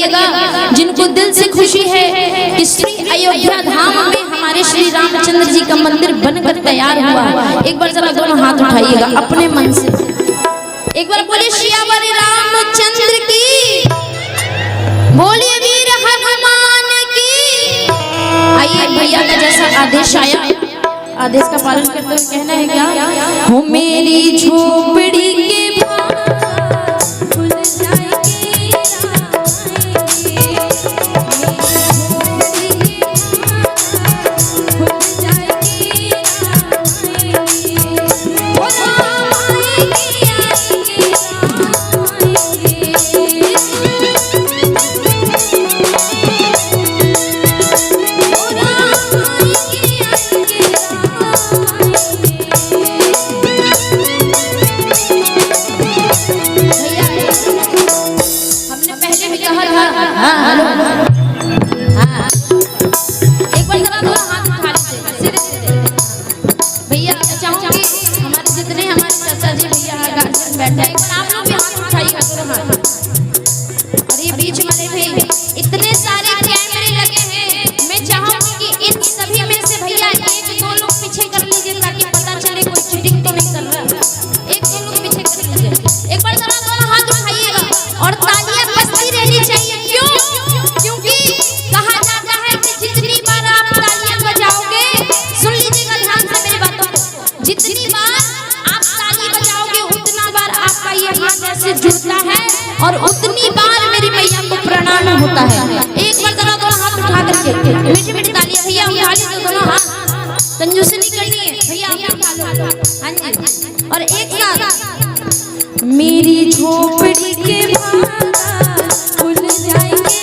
करिएगा। जिनको दिल से खुशी है कि श्री अयोध्या धाम में हमारे श्री रामचंद्र जी का मंदिर बनकर तैयार हुआ, एक बार जरा दोनों हाथ उठाइएगा अपने मन से, एक बार बोलिए सियावर रामचंद्र की, बोलिए वीर हनुमान की। आइए भैया का जैसा आदेश आया, आदेश का पालन करते हुए कहना है क्या, हो मेरी झोपड़ी के और उतनी बार मेरी मैया को प्रणाम होता है। एक बार जरा दोनों हाथ उठा करके मीठी मीठी तालियां भैया उठा लीजिए दोनों हाथ, कंजूसी नहीं करनी है भैया उठा लो। हाँ जी, और एक साथ मेरी झोपड़ी के खुल जाएंगे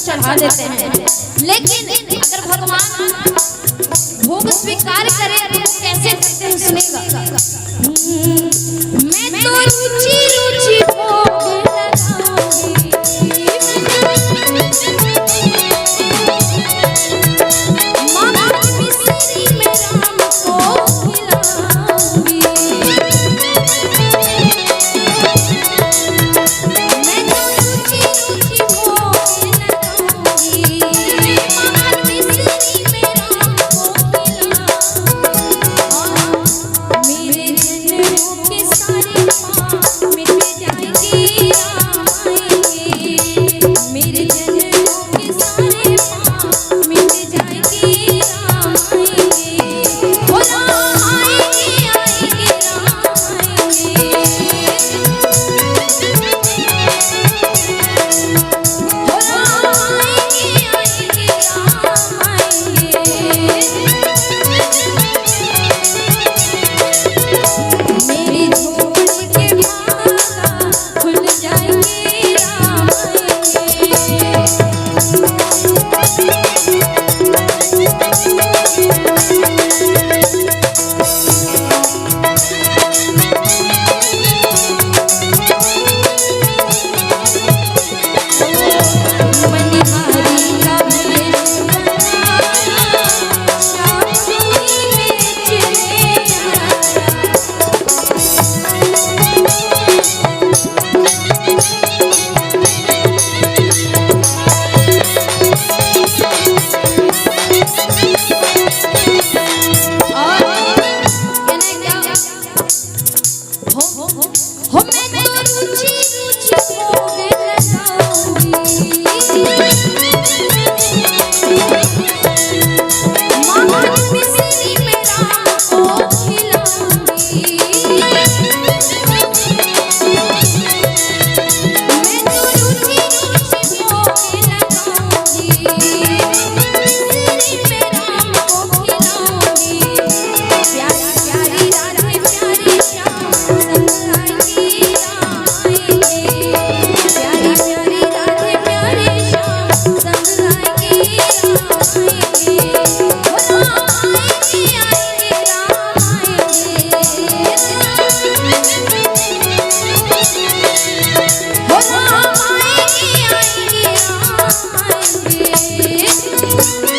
चढ़ा देते हैं, लेकिन अगर भगवान भोग स्वीकार करे तो कैसे करते हैं सुनेगा। मैं तो रुचि रुचि भोग मिट जाएगी है।